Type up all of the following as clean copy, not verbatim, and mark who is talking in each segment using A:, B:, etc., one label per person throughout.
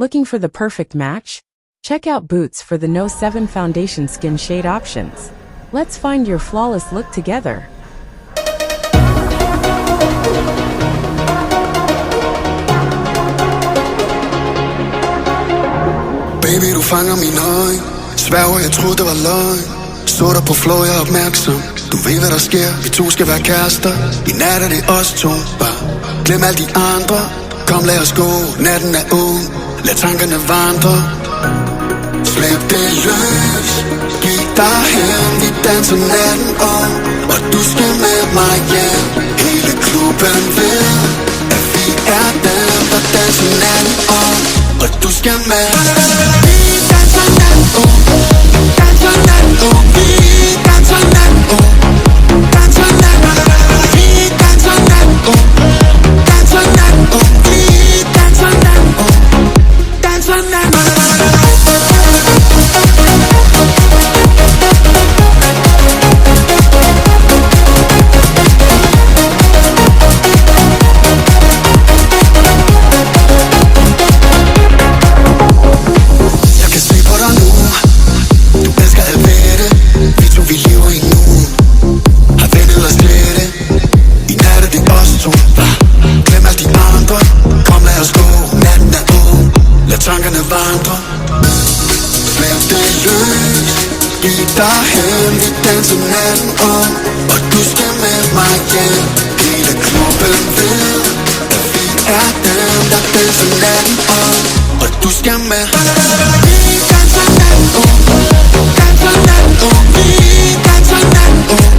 A: Looking for the perfect match? Check out Boots for the No 7 foundation skin shade options. Let's find your flawless look together.
B: Baby, du fanger min øje. Sværger, jeg troede det var løgn. Så dig på flow, jeg er opmærksom. Du ved hvad der sker, vi to skal være kærester. I nat er det os to, bare glem alle de andre. Kom lad os gå, natten er ung. Lad tankerne vandre. Slip det løs, giv dig hen. Vi danser natten om, og du skal med mig hjem. Hele klubben ved, at vi er dem, der danser natten om, og du skal med. Vi danser natten om, danser natten om. Vi danser natten om, danser natten om. Vi danser natten om, danser natten om. Vi danser natten om, danser natten om. Tankerne vandrer. Slip det løs, giv dig hen. Vi danser natten om, og du skal med mig hjem. Hele klubben ved, at vi er dem, der danser natten om, og du skal med. Vi danser natten om, danser natten om. Vi danser natten om,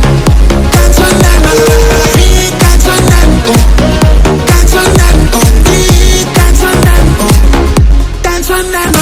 B: danser natten om. Vi danser natten om, danser natten om. Vi danser natten om. Dancer natten.